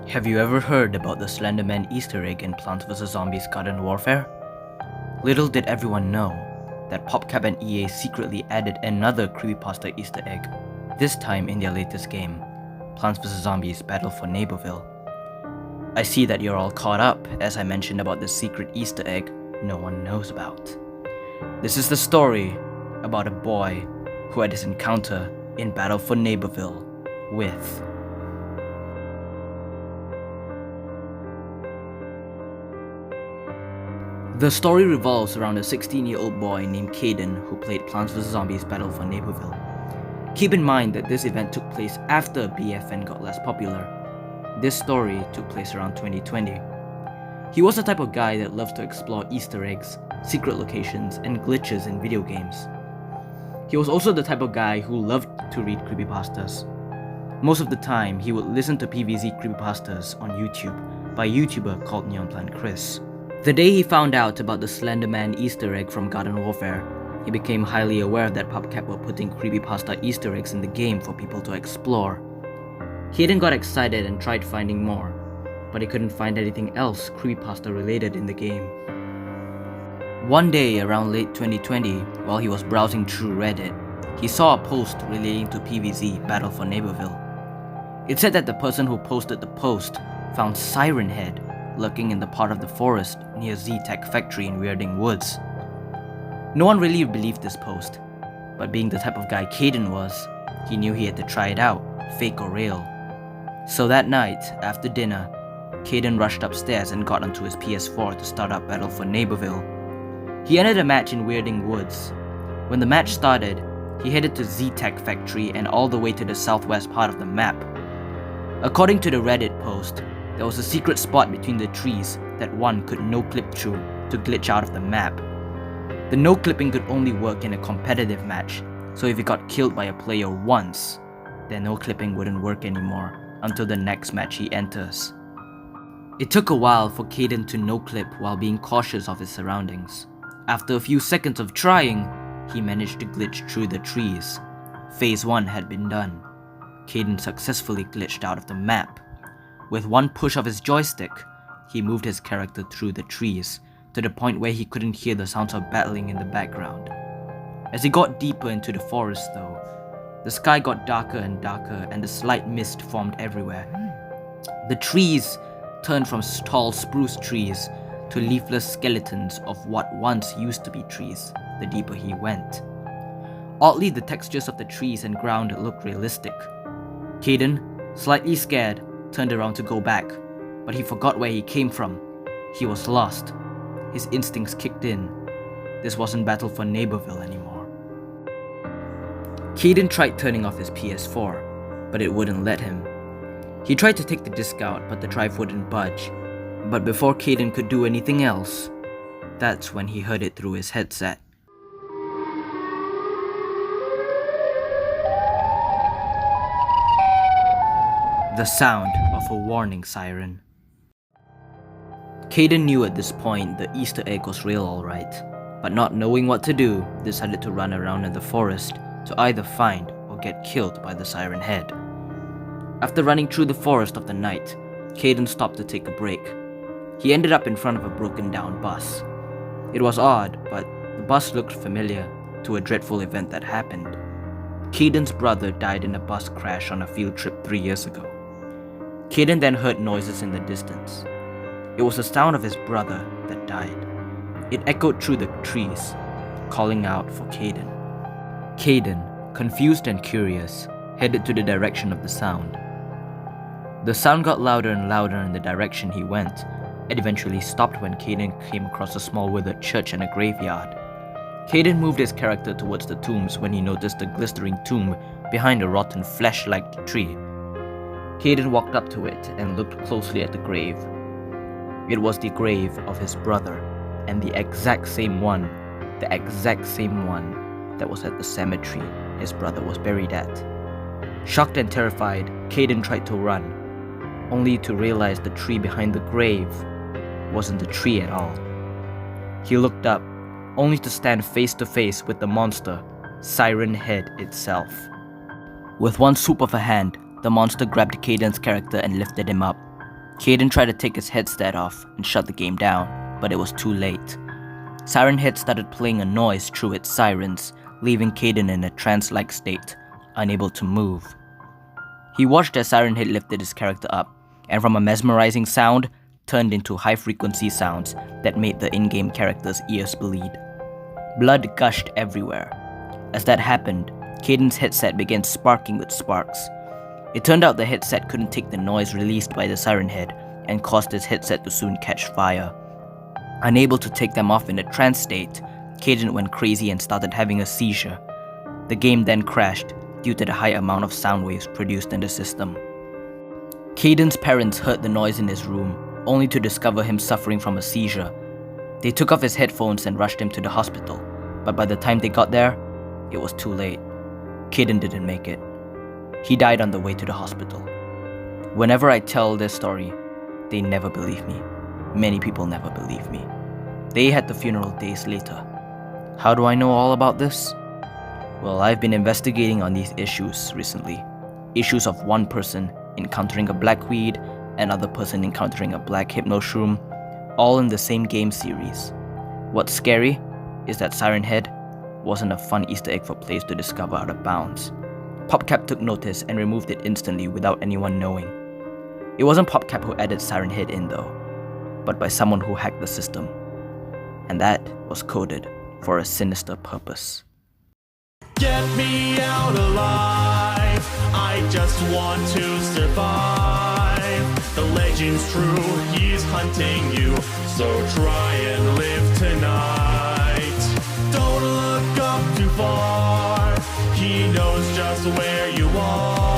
Have you ever heard about the Slenderman Easter egg in Plants vs Zombies Garden Warfare? Little did everyone know that PopCap and EA secretly added another creepypasta Easter egg, this time in their latest game, Plants vs Zombies Battle for Neighborville. I see that you're all caught up as I mentioned about the secret Easter egg no one knows about. This is the story about a boy who had his encounter in Battle for Neighborville with The story revolves around a 16-year-old boy named Caden who played Plants vs Zombies Battle for Neighborville. Keep in mind that this event took place after BFN got less popular. This story took place around 2020. He was the type of guy that loves to explore Easter eggs, secret locations, and glitches in video games. He was also the type of guy who loved to read creepypastas. Most of the time, he would listen to PVZ creepypastas on YouTube by a YouTuber called Neonplant Chris. The day he found out about the Slenderman Easter egg from Garden Warfare, he became highly aware that PopCap were putting creepypasta Easter eggs in the game for people to explore. Caden got excited and tried finding more, but he couldn't find anything else creepypasta related in the game. One day around late 2020, while he was browsing through Reddit, he saw a post relating to PVZ Battle for Neighborville. It said that the person who posted the post found Siren head lurking in the part of the forest near Z-Tech factory in Weirding Woods. No one really believed this post, but being the type of guy Caden was, he knew he had to try it out, fake or real. So that night, after dinner, Caden rushed upstairs and got onto his PS4 to start up Battle for Neighborville. He entered a match in Weirding Woods. When the match started, he headed to Z-Tech factory and all the way to the southwest part of the map. According to the Reddit post, there was a secret spot between the trees that one could no-clip through to glitch out of the map. The no-clipping could only work in a competitive match, so if he got killed by a player once, then no-clipping wouldn't work anymore until the next match he enters. It took a while for Caden to no-clip while being cautious of his surroundings. After a few seconds of trying, he managed to glitch through the trees. Phase 1 had been done. Caden successfully glitched out of the map. With one push of his joystick, he moved his character through the trees, to the point where he couldn't hear the sounds of battling in the background. As he got deeper into the forest though, the sky got darker and darker and a slight mist formed everywhere. The trees turned from tall spruce trees to leafless skeletons of what once used to be trees, the deeper he went. Oddly, the textures of the trees and ground looked realistic. Caden, slightly scared, turned around to go back, but he forgot where he came from. He was lost. His instincts kicked in. This wasn't Battle for Neighborville anymore. Caden tried turning off his PS4, but it wouldn't let him. He tried to take the disc out, but the drive wouldn't budge. But before Caden could do anything else, that's when he heard it through his headset. The sound of a warning siren. Caden knew at this point the Easter egg was real alright, but not knowing what to do, decided to run around in the forest to either find or get killed by the siren head. After running through the forest of the night, Caden stopped to take a break. He ended up in front of a broken down bus. It was odd, but the bus looked familiar to a dreadful event that happened. Caden's brother died in a bus crash on a field trip 3 years ago. Caden then heard noises in the distance. It was the sound of his brother that died. It echoed through the trees, calling out for Caden. Caden, confused and curious, headed to the direction of the sound. The sound got louder and louder in the direction he went, and eventually stopped when Caden came across a small withered church and a graveyard. Caden moved his character towards the tombs when he noticed a glistering tomb behind a rotten flesh-like tree. Caden walked up to it and looked closely at the grave. It was the grave of his brother, and the exact same one that was at the cemetery his brother was buried at. Shocked and terrified, Caden tried to run, only to realize the tree behind the grave wasn't a tree at all. He looked up, only to stand face to face with the monster, Siren Head itself. With one swoop of a hand, the monster grabbed Caden's character and lifted him up. Caden tried to take his headset off and shut the game down, but it was too late. Siren Head started playing a noise through its sirens, leaving Caden in a trance-like state, unable to move. He watched as Siren Head lifted his character up, and from a mesmerizing sound, turned into high-frequency sounds that made the in-game character's ears bleed. Blood gushed everywhere. As that happened, Caden's headset began sparking with sparks. It turned out the headset couldn't take the noise released by the Siren Head and caused his headset to soon catch fire. Unable to take them off in a trance state, Caden went crazy and started having a seizure. The game then crashed due to the high amount of sound waves produced in the system. Caden's parents heard the noise in his room, only to discover him suffering from a seizure. They took off his headphones and rushed him to the hospital, but by the time they got there, it was too late. Caden didn't make it. He died on the way to the hospital. Whenever I tell this story, they never believe me. Many people never believe me. They had the funeral days later. How do I know all about this? Well, I've been investigating on these issues recently. Issues of one person encountering a black weed, another person encountering a black hypnoshroom, all in the same game series. What's scary is that Siren Head wasn't a fun Easter egg for players to discover out of bounds. PopCap took notice and removed it instantly without anyone knowing. It wasn't PopCap who added Siren Head in though, but by someone who hacked the system. And that was coded for a sinister purpose. Get me out alive, I just want to survive. The legend's true, he's hunting you, so try and live tonight. Don't look up too far, he knows just where you are.